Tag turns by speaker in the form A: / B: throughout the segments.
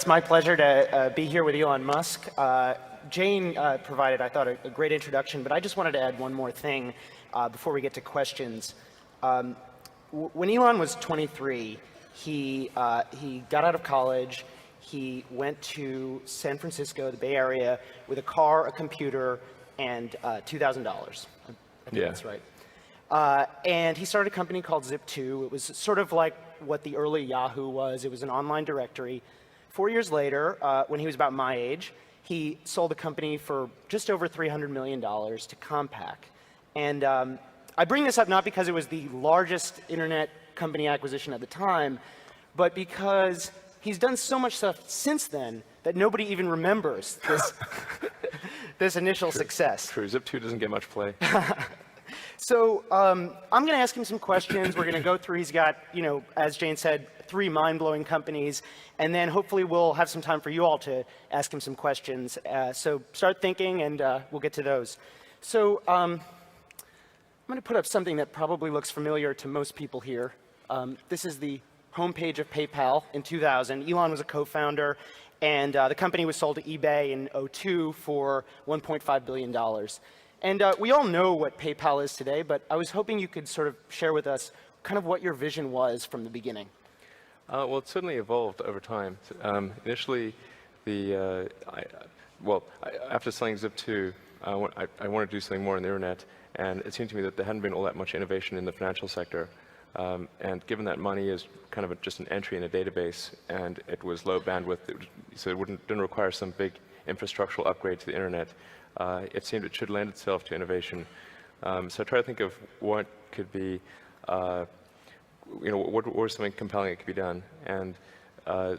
A: It's my pleasure to be here with Elon Musk. Jane provided, I thought, a great introduction, but I just wanted to add one more thing before we get to questions. When Elon was 23, he got out of college. He went to San Francisco, the Bay Area, with a car, a computer, and $2,000. I think that's right. And he started a company called Zip2. It was sort of like what the early Yahoo was. It was an online directory. 4 years later, when he was about my age, he sold the company for just over $300 million to Compaq. And I bring this up not because it was the largest internet company acquisition at the time, but because he's done so much stuff since then that nobody even remembers this, this initial success.
B: True, Zip2 doesn't get much play.
A: So I'm going to ask him some questions. We're going to go through. He's got, as Jane said, 3 mind-blowing companies. And then hopefully we'll have some time for you all to ask him some questions. So start thinking, and we'll get to those. So I'm going to put up something that probably looks familiar to most people here. This is the homepage of PayPal in 2000. Elon was a co-founder, and the company was sold to eBay in 2002 for $1.5 billion. And we all know what PayPal is today, but I was hoping you could sort of share with us kind of what your vision was from the beginning.
B: Well, it certainly evolved over time. Initially, after selling Zip2, I wanted to do something more on the internet, and it seemed to me that there hadn't been all that much innovation in the financial sector. And given that money is kind of just an entry in a database, and it was low bandwidth, so it didn't require some big infrastructural upgrade to the internet, it seemed it should lend itself to innovation. So I try to think of what could be, what was something compelling that could be done. And I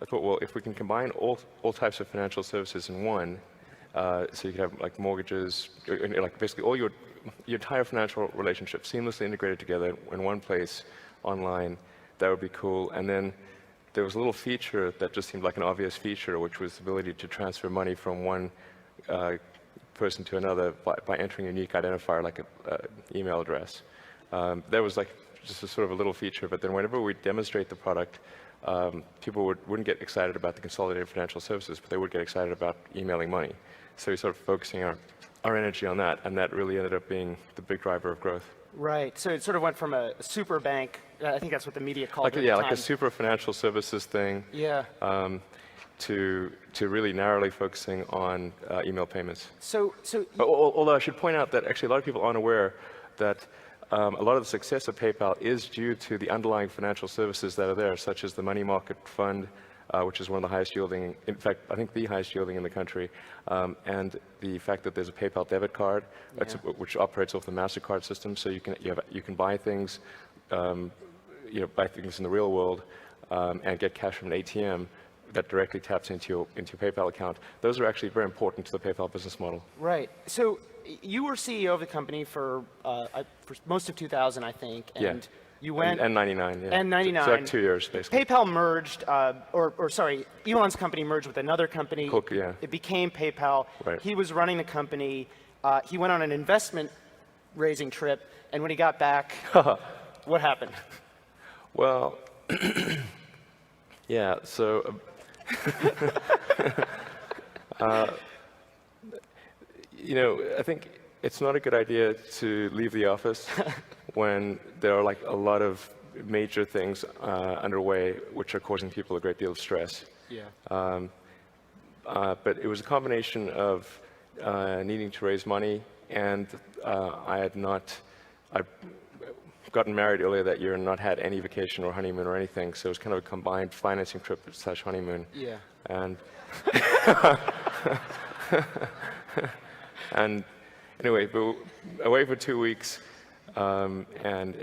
B: thought, well, if we can combine all types of financial services in one, so you could have like mortgages, like basically all your entire financial relationship seamlessly integrated together in one place online, that would be cool. And then there was a little feature that just seemed like an obvious feature, which was the ability to transfer money from one person to another by entering a unique identifier like an email address. That was like just a sort of a little feature, but then whenever we demonstrate the product, people wouldn't get excited about the consolidated financial services, but they would get excited about emailing money. So we started focusing our energy on that, and that really ended up being the big driver of growth.
A: Right. So it sort of went from a super bank, I think that's what the media called it at the
B: yeah,
A: time.
B: like a super financial services thing.
A: Yeah.
B: To really narrowly focusing on email payments.
A: Although
B: I should point out that actually a lot of people aren't aware that a lot of the success of PayPal is due to the underlying financial services that are there, such as the money market fund, which is one of the highest yielding, in fact, I think the highest yielding in the country, and the fact that there's a PayPal debit card, which operates off the MasterCard system, so you can buy things, buy things in the real world, and get cash from an ATM that directly taps into your PayPal account. Those are actually very important to the PayPal business model.
A: Right. So you were CEO of the company for most of 2000, I think, and you went...
B: And 99, yeah.
A: And 99.
B: So like 2 years, basically.
A: PayPal merged, Elon's company merged with another company.
B: Cook, yeah.
A: It became PayPal.
B: Right.
A: He was running the company. He went on an investment raising trip, and when he got back, what happened?
B: Well, yeah, so... I think it's not a good idea to leave the office when there are like a lot of major things underway which are causing people a great deal of stress.
A: Yeah.
B: But it was a combination of needing to raise money, and I'd gotten married earlier that year and not had any vacation or honeymoon or anything, so it was kind of a combined financing trip / honeymoon.
A: Yeah.
B: And anyway, but away for 2 weeks, and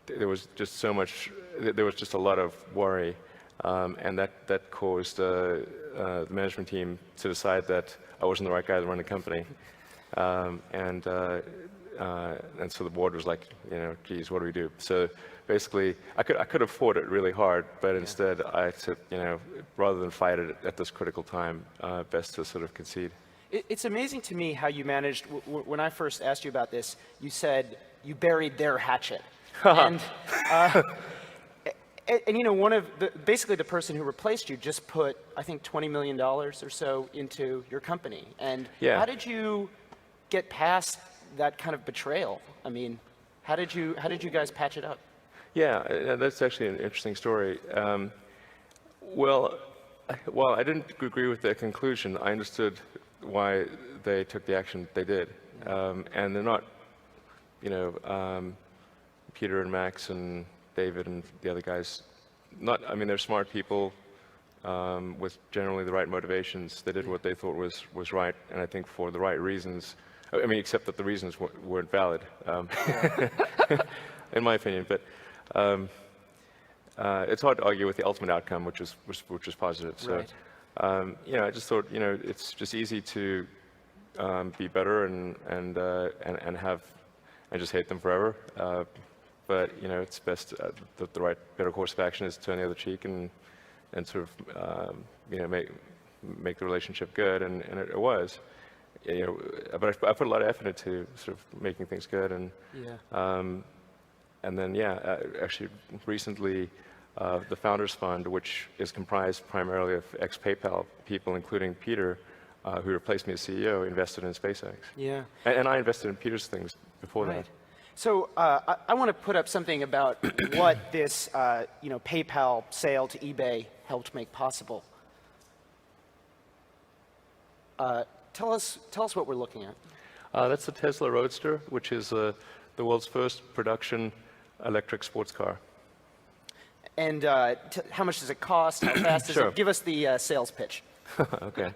B: there was just so much, there was just a lot of worry, and that caused the management team to decide that I wasn't the right guy to run the company. And so the board was like, geez, what do we do? So basically, I could have fought it really hard, but instead I said, rather than fight it at this critical time, best to sort of concede.
A: It's amazing to me how you managed, when I first asked you about this, you said you buried their hatchet. And you know, one of the, basically the person who replaced you just put, I think, $20 million or so into your company. And
B: Yeah.
A: how did you get past that kind of betrayal? I mean, how did you guys patch it up?
B: Yeah, that's actually an interesting story. Well, while I didn't agree with their conclusion, I understood why they took the action they did. And they're not, you know, Peter and Max and David and the other guys, I mean, they're smart people with generally the right motivations. They did what they thought was right, and I think for the right reasons. I mean, except that the reasons weren't valid, in my opinion. But it's hard to argue with the ultimate outcome, which is positive. So,
A: Right.
B: you know, I just thought, you know, it's just easy to be better and just hate them forever. But you know, it's best the better course of action is to turn the other cheek and sort of you know, make the relationship good, and it was. You know, but I put a lot of effort into sort of making things good, and then yeah, actually recently the Founders Fund, which is comprised primarily of ex-PayPal people, including Peter, who replaced me as CEO, invested in SpaceX.
A: Yeah.
B: And I invested in Peter's things before
A: Right.
B: that.
A: So I want to put up something about what this you know, PayPal sale to eBay helped make possible. Tell us what we're looking at.
B: That's the Tesla Roadster, which is the world's first production electric sports car.
A: And how much does it cost? How fast is
B: Sure.
A: it? Give us the sales pitch.
B: Okay.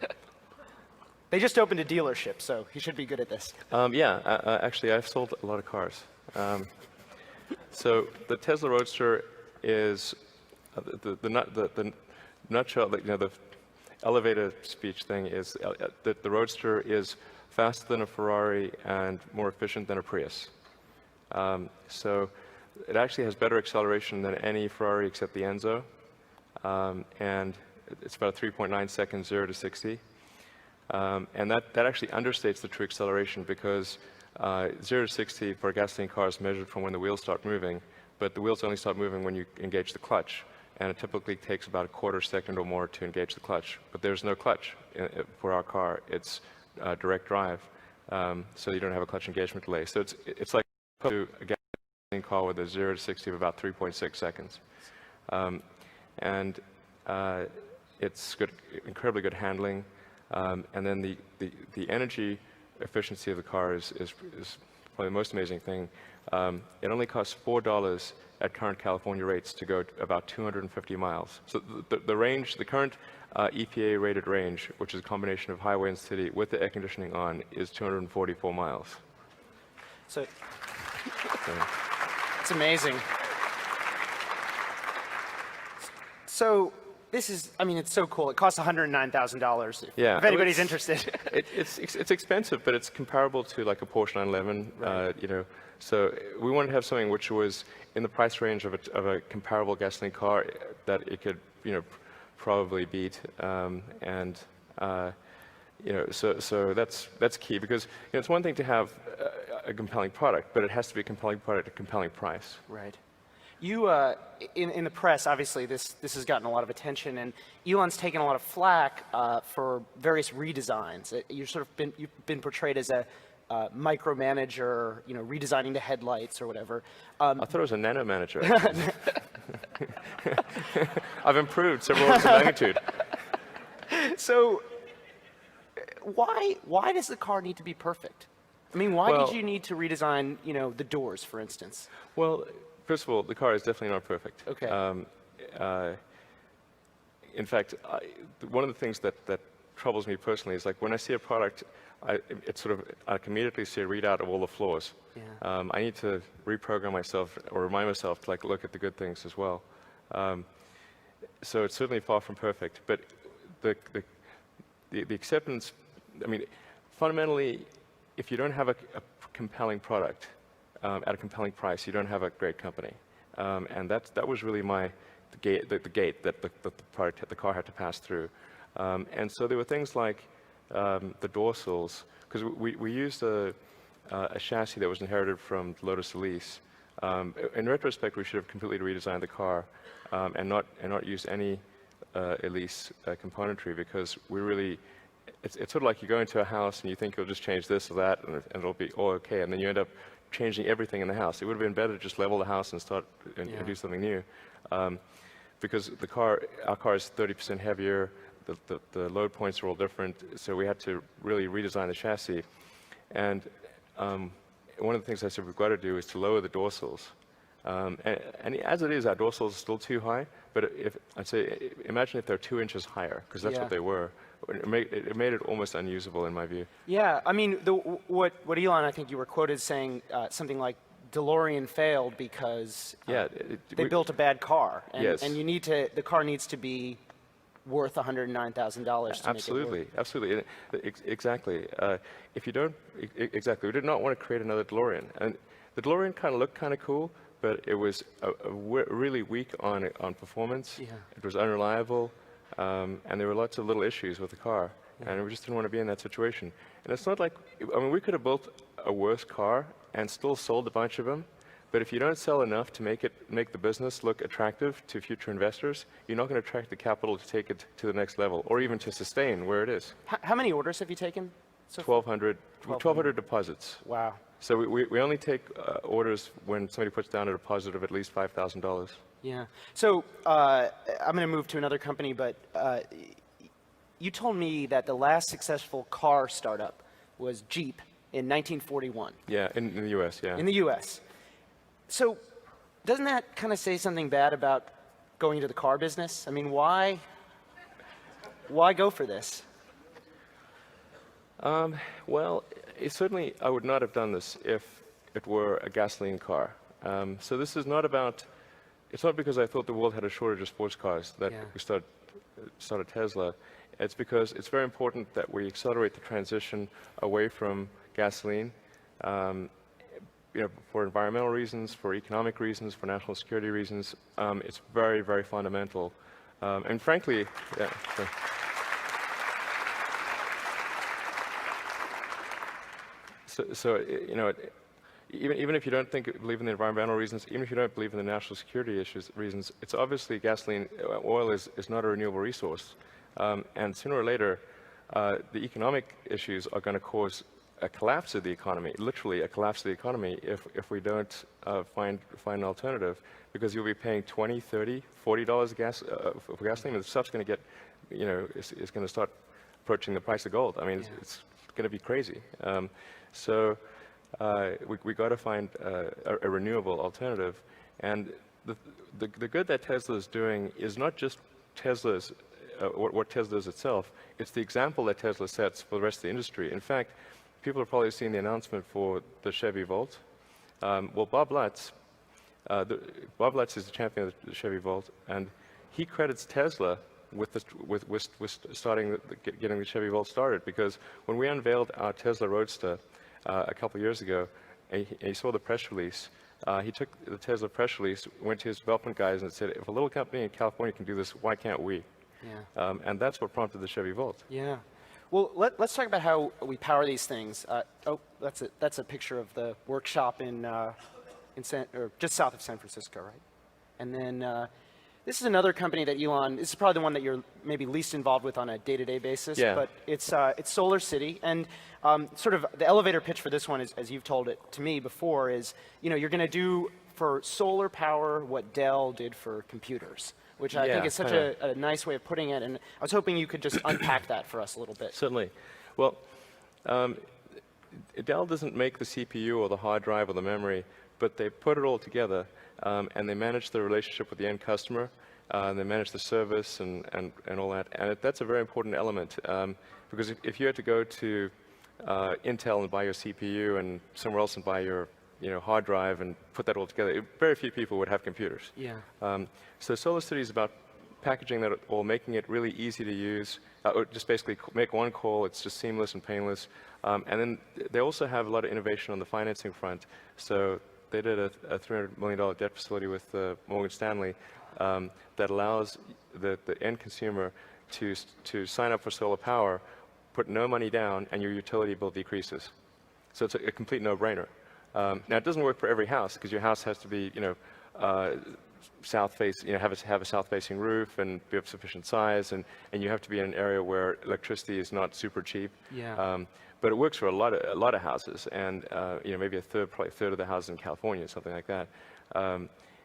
A: They just opened a dealership, so he should be good at this.
B: Yeah, actually, I've sold a lot of cars. So the Tesla Roadster is the nutshell, you know, the elevator speech thing is that the Roadster is faster than a Ferrari and more efficient than a Prius. So it actually has better acceleration than any Ferrari except the Enzo, and it's about 3.9 seconds 0 to 60. And that actually understates the true acceleration because 0 to 60 for a gasoline car is measured from when the wheels start moving, but the wheels only start moving when you engage the clutch, and it typically takes about a quarter second or more to engage the clutch. But there's no clutch for our car. It's direct drive, so you don't have a clutch engagement delay. So it's like a gasoline car with a 0 to 60 of about 3.6 seconds. And it's good, incredibly good handling. And then the energy efficiency of the car is probably the most amazing thing. It only costs $4 at current California rates to go about 250 miles. So the range, the current EPA rated range, which is a combination of highway and city with the air conditioning on, is 244 miles.
A: So it's amazing. So this is, I mean, it's so cool. It costs $109,000
B: Yeah,
A: if anybody's interested.
B: It's expensive, but it's comparable to like a Porsche 911.
A: Right.
B: You know, so we wanted to have something which was in the price range of a comparable gasoline car that it could, you know, probably beat. You know, so that's key because, you know, it's one thing to have a compelling product, but it has to be a compelling product at a compelling price.
A: Right. You, in the press, obviously, this has gotten a lot of attention, and Elon's taken a lot of flack for various redesigns. You've been portrayed as a micromanager, you know, redesigning the headlights or whatever.
B: I thought it was a nano manager. I've improved several orders of magnitude.
A: So, why does the car need to be perfect? I mean, why did you need to redesign, you know, the doors, for instance?
B: Well, first of all, the car is definitely not perfect.
A: Okay.
B: In fact, one of the things that troubles me personally is like when I see a product, I can immediately see a readout of all the flaws.
A: Yeah.
B: I need to reprogram myself or remind myself to like look at the good things as well. So it's certainly far from perfect, but the acceptance, I mean, fundamentally, if you don't have a compelling product at a compelling price, you don't have a great company. And that was really the gate that the car had to pass through. And so there were things like the door sills, because we used a chassis that was inherited from Lotus Elise, In retrospect, we should have completely redesigned the car and not use any Elise componentry, because we really, it's sort of like you go into a house and you think you'll just change this or that and it'll be all okay, and then you end up changing everything in the house. It would have been better to just level the house and start and do something new, because our car is 30% heavier. The load points are all different, so we had to really redesign the chassis. And one of the things I said we've got to do is to lower the dorsals. And as it is, our dorsals are still too high, but I'd say, imagine if they're 2 inches higher, because that's what they were. It made it almost unusable, in my view.
A: Yeah, I mean, what Elon, I think you were quoted saying something like, DeLorean failed because they built a bad car, and, and the car needs to be worth $109,000 to
B: absolutely,
A: make it work.
B: Absolutely, exactly. If you don't, exactly, we did not want to create another DeLorean, and the DeLorean kind of looked kind of cool, but it was really weak on performance. Yeah. It was unreliable, and there were lots of little issues with the car, and we just didn't want to be in that situation. And it's not like, I mean, we could have built a worse car and still sold a bunch of them, but if you don't sell enough to make the business look attractive to future investors, you're not going to attract the capital to take it to the next level, or even to sustain where it is.
A: How many orders have you taken? So
B: 1,200 deposits.
A: Wow.
B: So we only take orders when somebody puts down a deposit of at least $5,000.
A: Yeah. So I'm going to move to another company, but you told me that the last successful car startup was Jeep in 1941.
B: Yeah, in the U.S., yeah.
A: In the U.S. So doesn't that kind of say something bad about going into the car business? I mean, why go for this?
B: Well, certainly I would not have done this if it were a gasoline car. So this is not about, it's not because I thought the world had a shortage of sports cars that we started Tesla. It's because it's very important that we accelerate the transition away from gasoline, for environmental reasons, for economic reasons, for national security reasons. It's very, very fundamental. And frankly, even if you don't believe in the environmental reasons, even if you don't believe in the national security reasons, it's obviously gasoline, oil is not a renewable resource. And sooner or later, the economic issues are going to cause a collapse of the economy, literally a collapse of the economy, if we don't find an alternative, because you'll be paying $20, $30, $40 for gasoline, and the stuff's going to get, it's going to start approaching the price of gold. I mean, it's going to be crazy. So we got to find a renewable alternative, and the good that Tesla is doing is not just Tesla's what Tesla is itself. It's the example that Tesla sets for the rest of the industry. In fact, people have probably seen the announcement for the Chevy Volt. Well, Bob Lutz is the champion of the Chevy Volt, and he credits Tesla with starting getting the Chevy Volt started, because when we unveiled our Tesla Roadster a couple of years ago, and he saw the press release, he took the Tesla press release, went to his development guys and said, if a little company in California can do this, why can't we? Yeah. And that's what prompted the Chevy Volt.
A: Yeah. Well, let's talk about how we power these things. That's a picture of the workshop just south of San Francisco, right? And then this is another company that Elon, this is probably the one that you're maybe least involved with on a day-to-day basis, but it's Solar City. And sort of the elevator pitch for this one is, as you've told it to me before, is, you're going to do for solar power what Dell did for computers, which I think is such a nice way of putting it. And I was hoping you could just unpack that for us a little bit.
B: Certainly. Well, Dell doesn't make the CPU or the hard drive or the memory, but they put it all together, and they manage the relationship with the end customer, and they manage the service and all that. And that's a very important element, because if you had to go to Intel and buy your CPU and somewhere else and buy your hard drive and put that all together, very few people would have computers. Yeah. So Solar City is about packaging that all, making it really easy to use, or just basically make one call, it's just seamless and painless. And then they also have a lot of innovation on the financing front. So they did a $300 million debt facility with Morgan Stanley that allows the end consumer to sign up for solar power, put no money down, and your utility bill decreases. So it's a complete no-brainer. Now, it doesn't work for every house because your house has to be, south face, have a south-facing roof and be of sufficient size, and you have to be in an area where electricity is not super cheap.
A: Yeah.
B: But it works for a lot of houses, and maybe probably a third of the houses in California, something like that.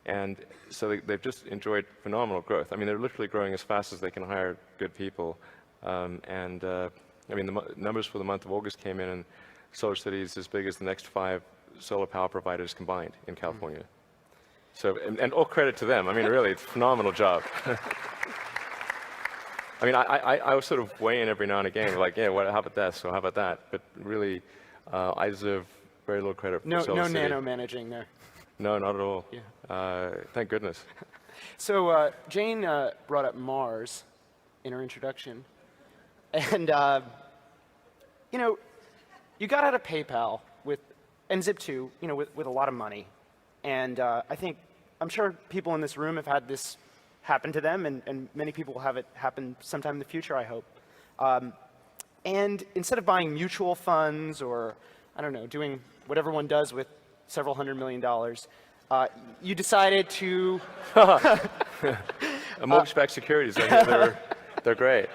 B: And so they've just enjoyed phenomenal growth. I mean, they're literally growing as fast as they can hire good people. I mean, the numbers for the month of August came in, and SolarCity is as big as the next 5 solar power providers combined in California. So, and all credit to them. I mean, really, it's a phenomenal job. I mean, I was sort of weigh in every now and again, like, yeah, how about this, or how about that? But really, I deserve very little credit for SolarCity.
A: No nano managing there.
B: No, not at all.
A: Yeah.
B: Thank goodness.
A: So Jane brought up Mars in her introduction. And, you got out of PayPal and Zip2, with a lot of money. And I'm sure people in this room have had this happen to them, and many people will have it happen sometime in the future, I hope. And instead of buying mutual funds or, I don't know, doing what one does with several $100 million, you decided to...
B: Mortgage-backed securities, they're great.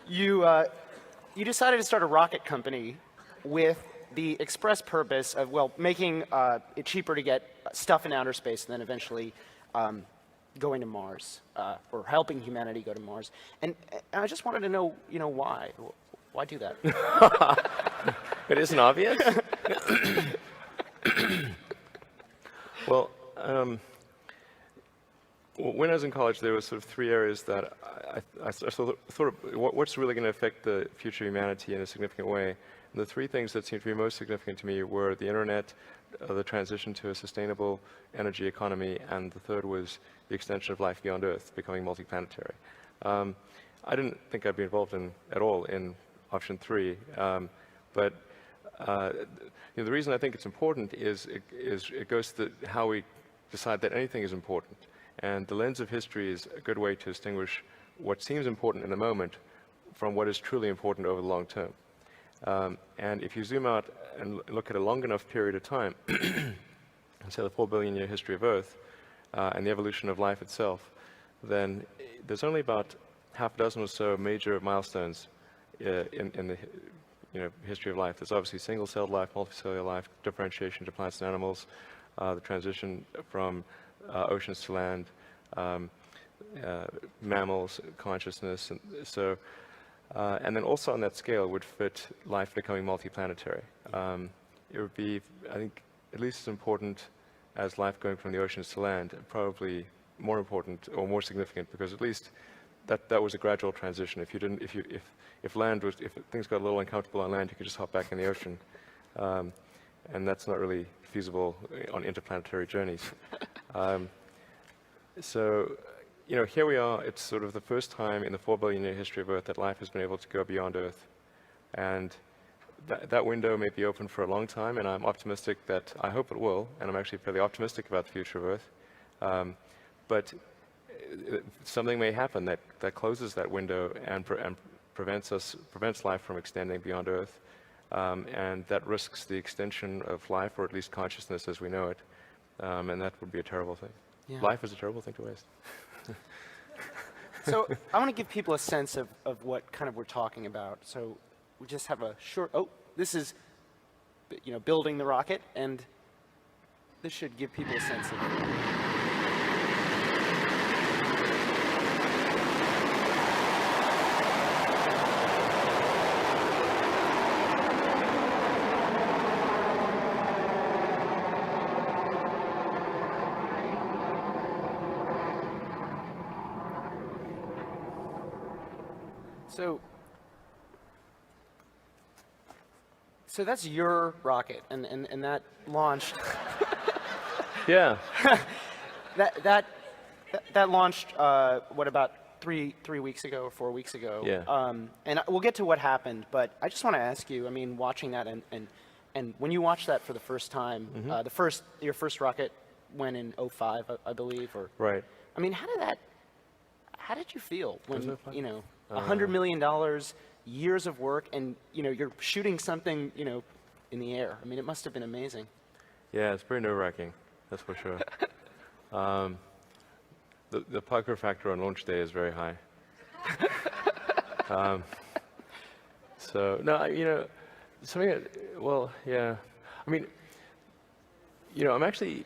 A: You decided to start a rocket company with the express purpose of, making it cheaper to get stuff in outer space and then eventually going to Mars, or helping humanity go to Mars. And I just wanted to know, why? Why do that?
B: It isn't obvious? Well, when I was in college, there were sort of 3 areas that I thought of what's really going to affect the future of humanity in a significant way. And the 3 things that seemed to be most significant to me were the internet, the transition to a sustainable energy economy, and the third was the extension of life beyond Earth, becoming multiplanetary. I didn't think I'd be involved at all in option 3, but the reason I think it's important is it goes to how we decide that anything is important. And the lens of history is a good way to distinguish what seems important in the moment from what is truly important over the long term. And if you zoom out and look at a long enough period of time, and say the 4 billion year history of Earth, and the evolution of life itself, then there's only about half a dozen or so major milestones in the history of life. There's obviously single-celled life, multicellular life, differentiation to plants and animals, the transition from oceans to land, mammals, consciousness, and then also on that scale would fit life becoming multiplanetary. It would be, I think, at least as important as life going from the oceans to land, probably more important or more significant, because at least that was a gradual transition. If things got a little uncomfortable on land, you could just hop back in the ocean, and that's not really feasible on interplanetary journeys. So, here we are. It's sort of the first time in the 4 billion year history of Earth that life has been able to go beyond Earth, and that window may be open for a long time, and I'm optimistic that I hope it will, and I'm actually fairly optimistic about the future of Earth. But something may happen that closes that window and prevents life from extending beyond Earth, and that risks the extension of life, or at least consciousness as we know it, and that would be a terrible thing. Yeah. Life is a terrible thing to waste.
A: So I want to give people a sense of what kind of we're talking about. So we just have a short, this is, building the rocket, and this should give people a sense of So that's your rocket, and that launched.
B: Yeah.
A: that launched. What, about three weeks ago or 4 weeks ago?
B: Yeah.
A: And we'll get to what happened, but I just want to ask you. I mean, watching that, and when you watched that for the first time, your first rocket went in 2005, I believe, or
B: right.
A: I mean, how did you feel when $100 million years of work, and you're shooting something in the air. I mean, it must have been amazing.
B: Yeah, it's pretty nerve-wracking, that's for sure. The pucker factor on launch day is very high. So no, something that, well, yeah. I mean, I'm actually,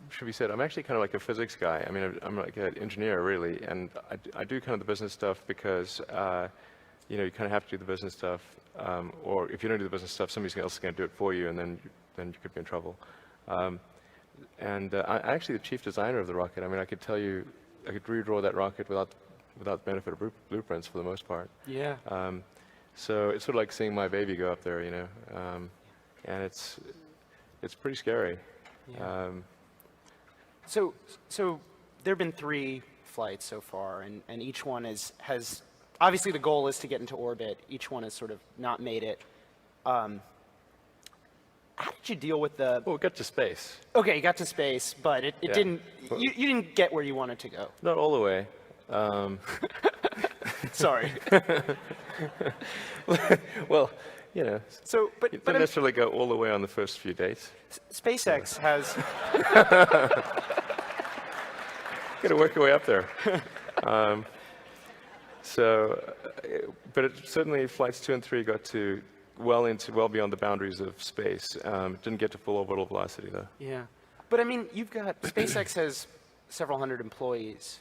B: should be said, I'm actually kind of like a physics guy. I mean, I'm like an engineer really, and I do kind of the business stuff because you kind of have to do the business stuff, or if you don't do the business stuff, somebody else is going to do it for you, and then you could be in trouble. I'm actually the chief designer of the rocket. I mean, I could tell you, I could redraw that rocket without the benefit of blueprints for the most part.
A: Yeah.
B: So it's sort of like seeing my baby go up there, and it's pretty scary.
A: Yeah. So there have been 3 flights so far, and each one has obviously the goal is to get into orbit. Each one has sort of not made it. How did you deal with the?
B: Well, we got to space.
A: Okay, you got to space, but it
B: Yeah.
A: didn't. You didn't get where you wanted to go.
B: Not all the way.
A: Sorry.
B: Well,
A: So, but
B: you didn't necessarily go all the way on the first few dates.
A: SpaceX has.
B: Got to work your way up there. But it certainly flights 2 and 3 got to well beyond the boundaries of space. Didn't get to full orbital velocity though.
A: Yeah, but I mean, you've got SpaceX has several hundred employees,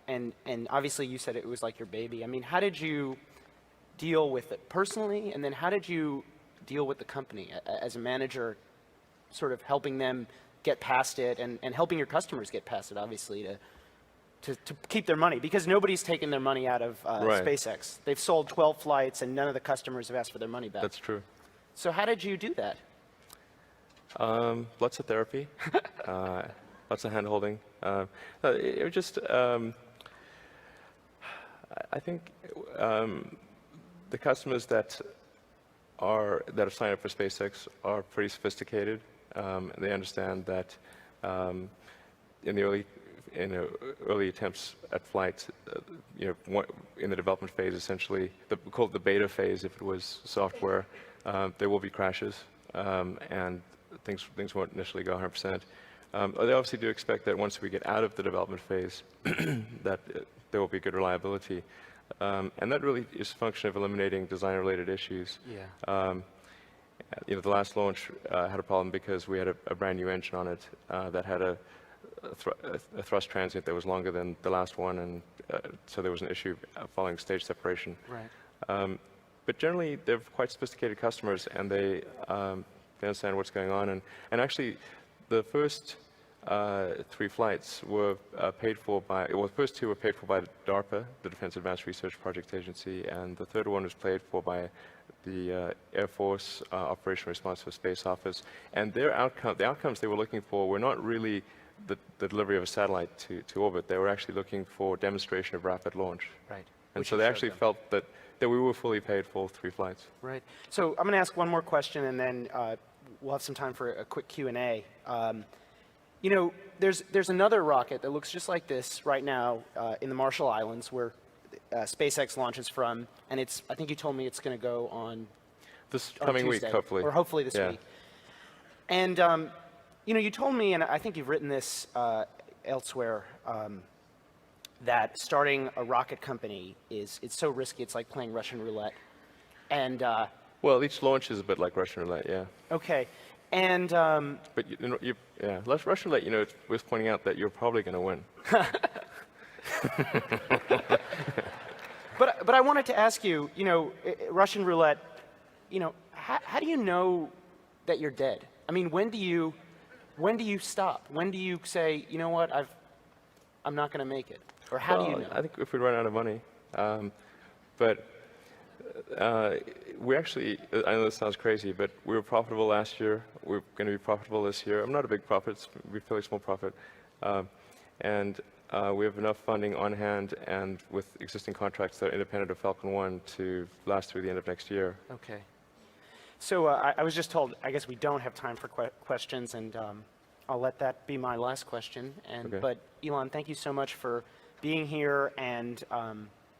A: and obviously you said it was like your baby. I mean, how did you deal with it personally, and then how did you deal with the company as a manager, sort of helping them get past it and helping your customers get past it, obviously, to keep their money, because nobody's taken their money out of
B: Right.
A: SpaceX. They've sold 12 flights and none of the customers have asked for their money back.
B: That's true.
A: So how did you do that?
B: Lots of therapy, lots of hand-holding. It was just, I think the customers that have signed up for SpaceX are pretty sophisticated. They understand that in the early attempts at flight, in the development phase, essentially, we call it the beta phase if it was software, there will be crashes, and things won't initially go 100%. They obviously do expect that once we get out of the development phase, that there will be good reliability. And that really is a function of eliminating design-related issues.
A: Yeah.
B: The last launch had a problem because we had a brand new engine on it that had a thrust transient that was longer than the last one, and so there was an issue following stage separation.
A: Right.
B: But generally, they're quite sophisticated customers, and they understand what's going on. And actually, the first 3 flights were paid for by, well, the first 2 were paid for by DARPA, the Defense Advanced Research Project Agency, and the third one was paid for by the Air Force Operation Responsive Space Office. And the outcomes they were looking for were not really the delivery of a satellite to orbit. They were actually looking for demonstration of rapid launch.
A: Right.
B: And
A: Which
B: so
A: you
B: they
A: showed
B: actually
A: them.
B: felt that we were fully paid for 3 flights.
A: Right. So I'm going to ask one more question, and then we'll have some time for a quick Q&A. There's another rocket that looks just like this right now in the Marshall Islands, where SpaceX launches from, and I think you told me it's going to go on
B: This
A: on
B: coming week,
A: Tuesday,
B: hopefully.
A: or hopefully this
B: Yeah.
A: week. And you told me, and I think you've written this elsewhere, that starting a rocket company it's so risky. It's like playing Russian roulette. And
B: Well, each launch is a bit like Russian roulette, yeah.
A: okay, and
B: But Russian roulette, it's worth pointing out that you're probably going to win.
A: but I wanted to ask you, Russian roulette, how do you know that you're dead? I mean, when do you stop? When do you say, you know what, I'm not going to make it? Or how do you know?
B: I think if we run out of money. But we actually, I know this sounds crazy, but we were profitable last year. We're going to be profitable this year. I'm not a big profit, we're fairly small profit. And we have enough funding on hand and with existing contracts that are independent of Falcon 1 to last through the end of next year.
A: Okay. So I was just told, I guess we don't have time for questions, and I'll let that be my last question.
B: Okay.
A: But Elon, thank you so much for being here and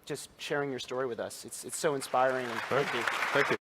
A: just sharing your story with us. It's so inspiring, and thank you.
B: Thank you.